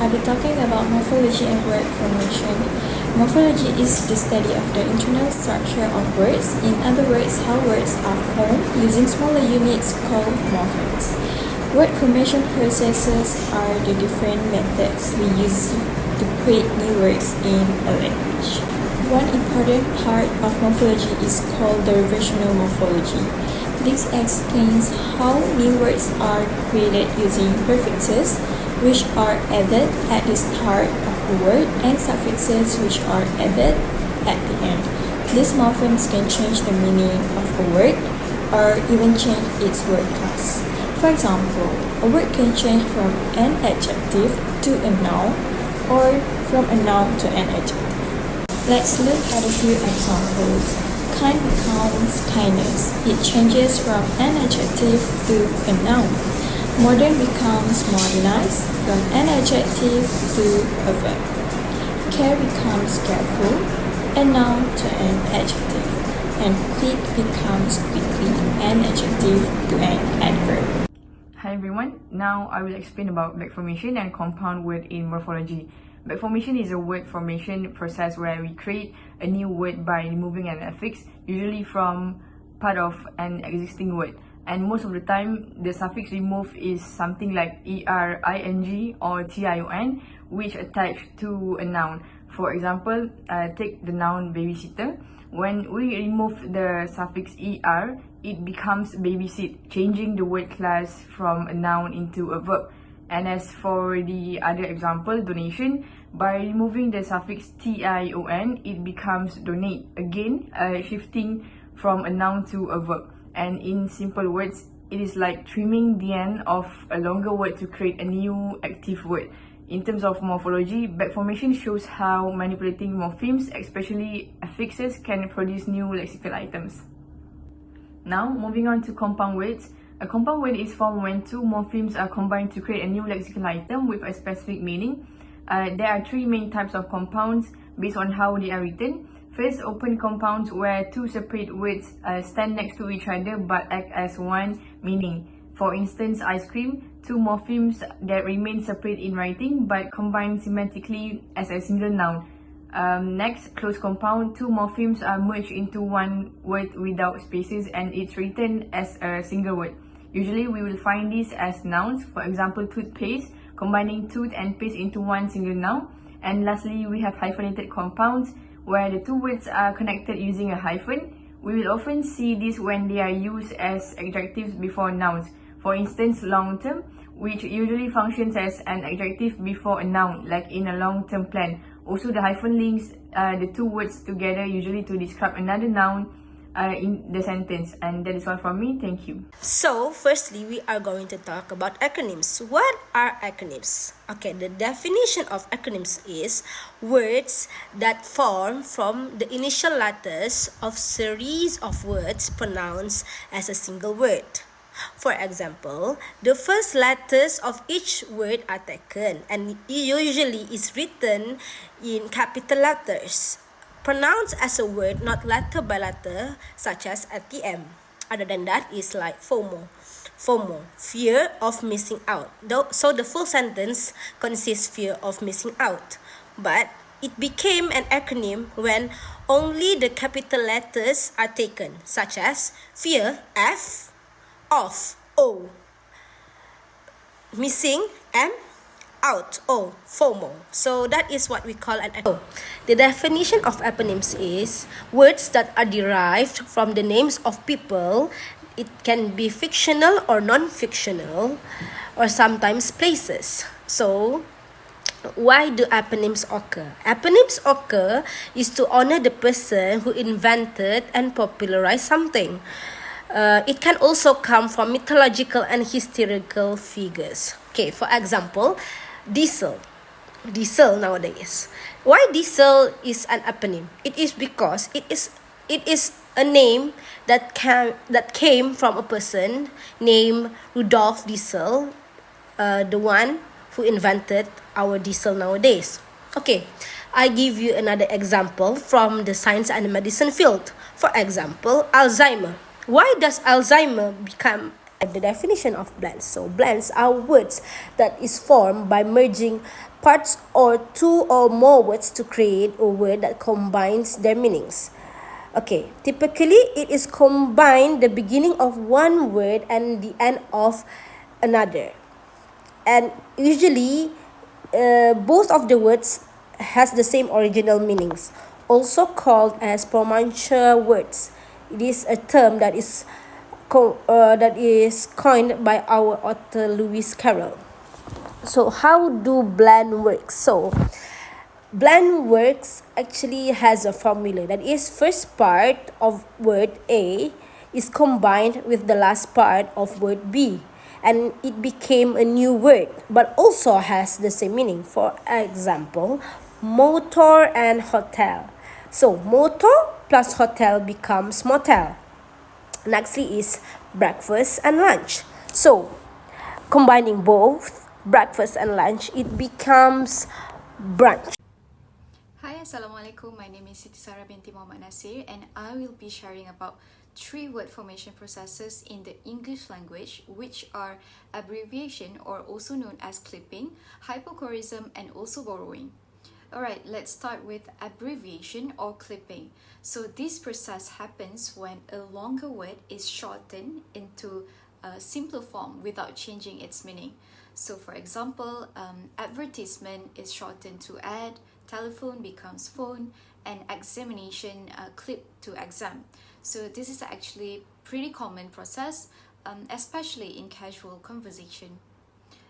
I'll be talking about morphology and word formation. Morphology is the study of the internal structure of words, in other words, how words are formed using smaller units called morphemes. Word formation processes are the different methods we use to create new words in a language. One important part of morphology is called derivational morphology. This explains how new words are created using prefixes, which are added at the start of a word, and suffixes, which are added at the end. These morphemes can change the meaning of a word or even change its word class. For example, a word can change from an adjective to a noun or from a noun to an adjective. Let's look at a few examples. Kind becomes kindness. It changes from an adjective to a noun. Modern becomes modernized from an adjective to a verb. Care becomes careful, a noun to an adjective. And quick becomes quickly, an adjective to an adverb. Hi everyone, now I will explain about back formation and compound word in morphology. Back formation is a word formation process where we create a new word by removing an affix, usually from part of an existing word. And most of the time, the suffix removed is something like er, ing, or tion, which attached to a noun. For example, take the noun babysitter. When we remove the suffix er, it becomes babysit, changing the word class from a noun into a verb. And as for the other example, donation, by removing the suffix tion, it becomes donate, again shifting from a noun to a verb. And in simple words, it is like trimming the end of a longer word to create a new active word. In terms of morphology, back formation shows how manipulating morphemes, especially affixes, can produce new lexical items. Now, moving on to compound words. A compound word is formed when two morphemes are combined to create a new lexical item with a specific meaning. There are three main types of compounds based on how they are written. First, open compounds where two separate words stand next to each other but act as one meaning. For instance, ice cream, two morphemes that remain separate in writing but combine semantically as a single noun. Next, closed compound, two morphemes are merged into one word without spaces and it's written as a single word. Usually, we will find these as nouns, for example, toothpaste, combining tooth and paste into one single noun. And lastly, we have hyphenated compounds, where the two words are connected using a hyphen. We will often see this when they are used as adjectives before nouns. For instance, long-term, which usually functions as an adjective before a noun, like in a long-term plan. Also, the hyphen links the two words together, usually to describe another noun in the sentence. And that is all from me. Thank you. So, firstly, we are going to talk about acronyms. What are acronyms? Okay, the definition of acronyms is words that form from the initial letters of series of words pronounced as a single word. For example, the first letters of each word are taken and usually is written in capital letters. Pronounced as a word, not letter by letter, such as ATM. Other than that is like FOMO, fear of missing out. So the full sentence consists fear of missing out. But it became an acronym when only the capital letters are taken, such as fear, F, off, O, missing, M, out, O, FOMO. So that is what we call an acronym. The definition of eponyms is words that are derived from the names of people. It can be fictional or non-fictional, or sometimes places. So, why do eponyms occur? Eponyms occur is to honor the person who invented and popularized something. It can also come from mythological and historical figures. Okay, for example, diesel nowadays. Why diesel is an eponym? It is because it is a name that came from a person named Rudolf Diesel, the one who invented our diesel nowadays. Okay, I give you another example from the science and medicine field. For example, Alzheimer. Why does Alzheimer become The definition of blends. So blends are words that is formed by merging parts or two or more words to create a word that combines their meanings. Okay, typically it is combined the beginning of one word and the end of another. And usually both of the words has the same original meanings, also called as portmanteau words. It is a term that is coined by our author Lewis Carroll. So how do blend work? So blend works actually has a formula, that is first part of word A is combined with the last part of word B, and it became a new word but also has the same meaning. For example, motor and hotel. So motor plus hotel becomes motel. Nextly is breakfast and lunch. So combining both breakfast and lunch, it becomes brunch. Hi, Assalamualaikum. My name is Siti Binti Mohammed Nasir, and I will be sharing about 3 word formation processes in the English language, which are abbreviation, or also known as clipping, hypocorism, and also borrowing. Alright, let's start with abbreviation or clipping. So this process happens when a longer word is shortened into a simpler form without changing its meaning. So for example, advertisement is shortened to ad, telephone becomes phone, and examination clip to exam. So this is actually pretty common process, especially in casual conversation.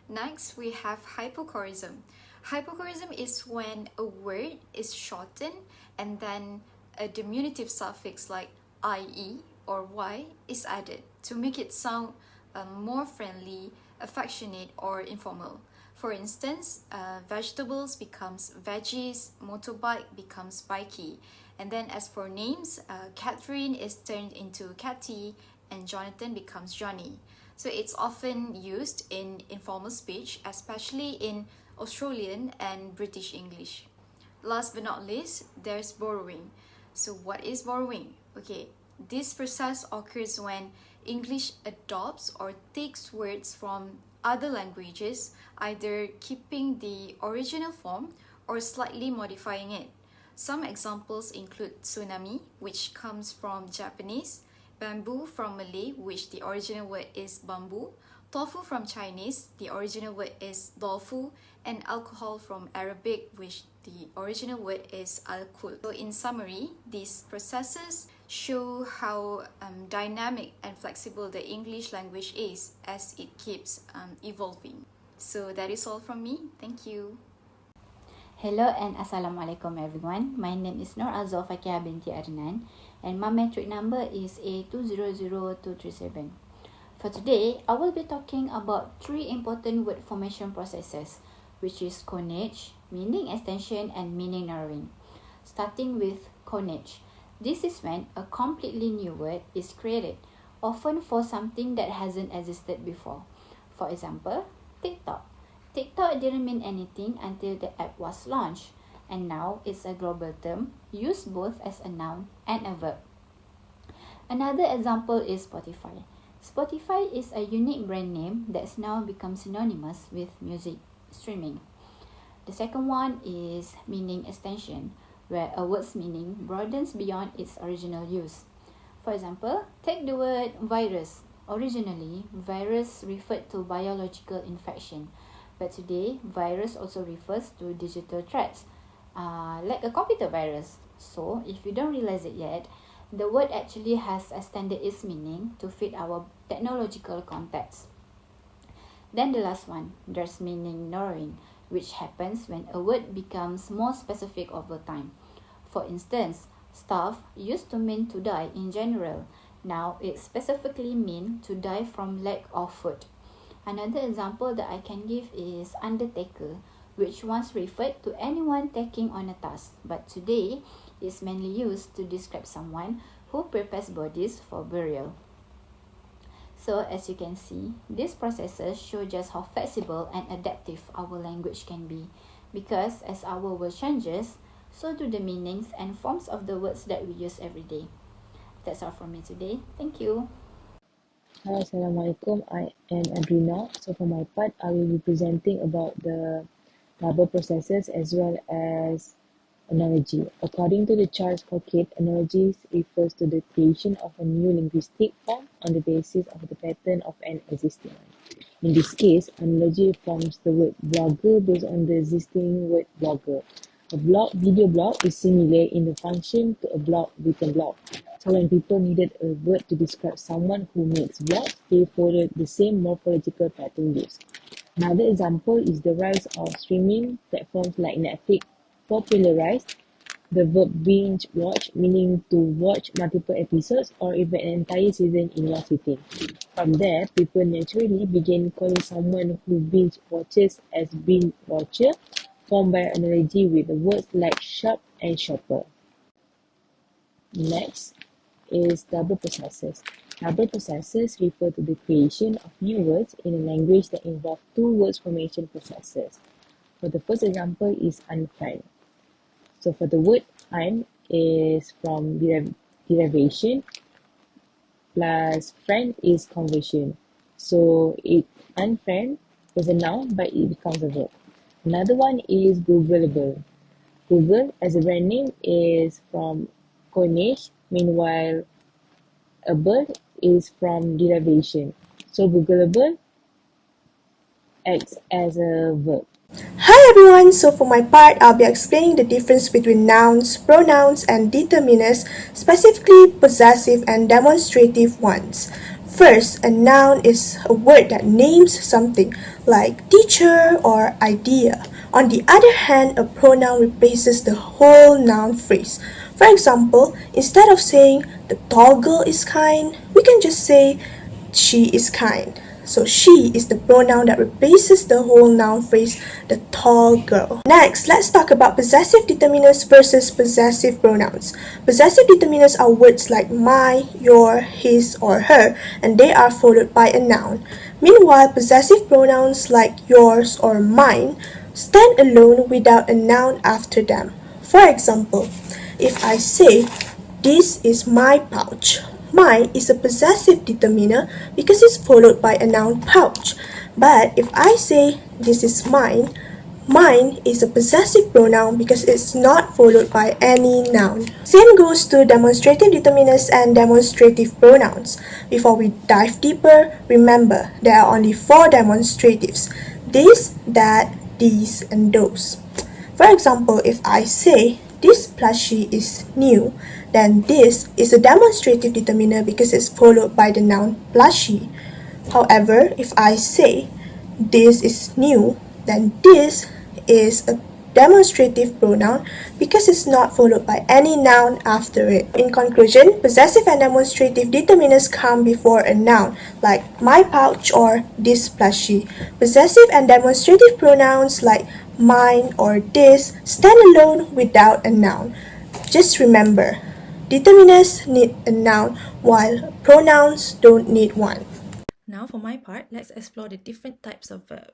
Next, we have hypocorism. Hypocorism is when a word is shortened and then a diminutive suffix like ie or y is added to make it sound more friendly, affectionate, or informal. For instance, vegetables becomes veggies, motorbike becomes bikey. And then as for names, Catherine is turned into Catty and Jonathan becomes Johnny. So it's often used in informal speech, especially in Australian and British English. Last but not least, there's borrowing. So what is borrowing? Okay, this process occurs when English adopts or takes words from other languages, either keeping the original form or slightly modifying it. Some examples include tsunami, which comes from Japanese, bamboo from Malay, which the original word is bamboo, tofu from Chinese, the original word is tofu, and alcohol from Arabic, which the original word is alcohol. So in summary, these processes show how dynamic and flexible the English language is as it keeps evolving. So that is all from me. Thank you. Hello and Assalamualaikum everyone. My name is NurAzwa Faqihah Binti Adnan and my metric number is A200237. For today, I will be talking about 3 important word formation processes, which is coinage, meaning extension, and meaning narrowing. Starting with coinage. This is when a completely new word is created, often for something that hasn't existed before. For example, TikTok. TikTok didn't mean anything until the app was launched, and now it's a global term used both as a noun and a verb. Another example is Spotify. Spotify is a unique brand name that's now become synonymous with music streaming. The second one is meaning extension, where a word's meaning broadens beyond its original use. For example, take the word virus. Originally, virus referred to biological infection, but today, virus also refers to digital threats, like a computer virus. So, if you don't realize it yet, the word actually has extended its meaning to fit our technological context. Then the last one, there's meaning narrowing, which happens when a word becomes more specific over time. For instance, starve used to mean to die in general. Now it specifically means to die from lack of food. Another example that I can give is undertaker, which once referred to anyone taking on a task, but today is mainly used to describe someone who prepares bodies for burial. So as you can see, these processes show just how flexible and adaptive our language can be, because as our world changes, so do the meanings and forms of the words that we use every day. That's all from me today. Thank you. Hi, Assalamualaikum. I am Adriena. So for my part, I will be presenting about the double processes as well as analogy. According to the Charles Cockett, analogies refers to the creation of a new linguistic form on the basis of the pattern of an existing one. In this case, analogy forms the word blogger based on the existing word blogger. A blog, video blog is similar in the function to a blog written blog. So when people needed a word to describe someone who makes blogs, they followed the same morphological pattern used. Another example is the rise of streaming platforms like Netflix popularized the verb binge watch, meaning to watch multiple episodes or even an entire season in one sitting. From there, people naturally began calling someone who binge watches as binge watcher, formed by analogy with the words like shop and shopper. Next is double processes. Double processes refer to the creation of new words in a language that involve two words formation processes. For the first example is unfriend. So for the word un is from derivation plus friend is conversion. So it unfriend is a noun but it becomes a verb. Another one is Googleable. Google as a brand name is from coinage, meanwhile a bird is from derivation. So Googleable acts as a verb. Hi everyone, so for my part, I'll be explaining the difference between nouns, pronouns, and determiners, specifically possessive and demonstrative ones. First, a noun is a word that names something, like teacher or idea. On the other hand, a pronoun replaces the whole noun phrase. For example, instead of saying the tall girl is kind, we can just say she is kind. So she is the pronoun that replaces the whole noun phrase, the tall girl. Next, let's talk about possessive determiners versus possessive pronouns. Possessive determiners are words like my, your, his, or her, and they are followed by a noun. Meanwhile, possessive pronouns like yours or mine stand alone without a noun after them. For example, if I say, this is my pouch, my is a possessive determiner because it's followed by a noun pouch. But if I say this is mine, mine is a possessive pronoun because it's not followed by any noun. Same goes to demonstrative determiners and demonstrative pronouns. Before we dive deeper, remember there are only 4 demonstratives: this, that, these, and those. For example, if I say this plushie is new, then this is a demonstrative determiner because it's followed by the noun plushie. However, if I say this is new, then this is a demonstrative pronoun because it's not followed by any noun after it. In conclusion, possessive and demonstrative determiners come before a noun, like my pouch or this plushie. Possessive and demonstrative pronouns like mine or this stand alone without a noun. Just remember, determiners need a noun while pronouns don't need one. Now for my part, let's explore the different types of verb.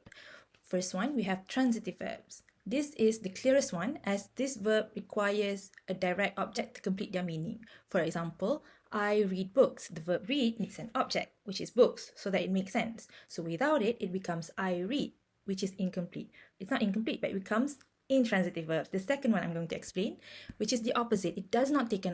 First one, we have transitive verbs. This is the clearest one as this verb requires a direct object to complete their meaning. For example, I read books. The verb read needs an object, which is books, so that it makes sense. So without it, it becomes I read, which is incomplete. It's not incomplete, but it becomes intransitive verbs. The second one I'm going to explain, which is the opposite. It does not take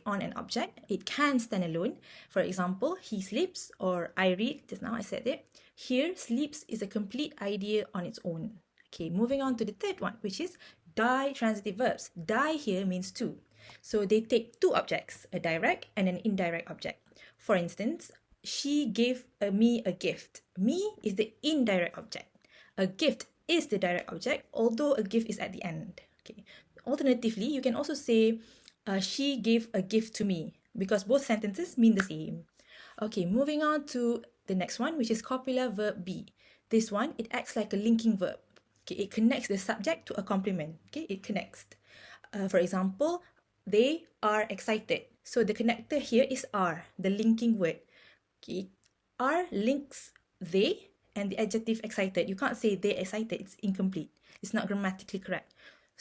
on an object. It can stand alone. For example, he sleeps, or I read, just now I said it. Here, sleeps is a complete idea on its own. Okay, moving on to the third one, which is ditransitive verbs. Di here means two. So they take two objects, a direct and an indirect object. For instance, she gave me a gift. Me is the indirect object. A gift is the direct object, although a gift is at the end. Okay. Alternatively, you can also say, she gave a gift to me, because both sentences mean the same. Okay, moving on to the next one, which is copular verb be. This one, it acts like a linking verb. Okay, it connects the subject to a complement. Okay, it connects. For example, they are excited. So the connector here is are, the linking word. Okay, are links they and the adjective excited. You can't say they excited, it's incomplete. It's not grammatically correct.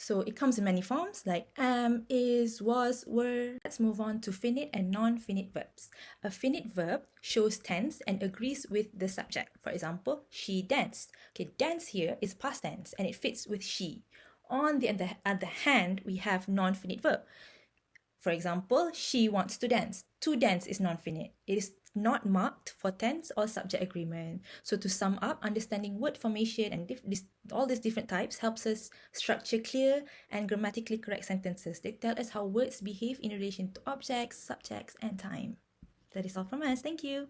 So it comes in many forms like am, is, was, were. Let's move on to finite and non-finite verbs. A finite verb shows tense and agrees with the subject. For example, she danced. Okay, dance here is past tense and it fits with she. On the other hand, we have non-finite verb. For example, she wants to dance. To dance is non-finite. It is not marked for tense or subject agreement. So to sum up, understanding word formation and all these different types helps us structure clear and grammatically correct sentences. They tell us how words behave in relation to objects, subjects, and time. That is all from us. Thank you.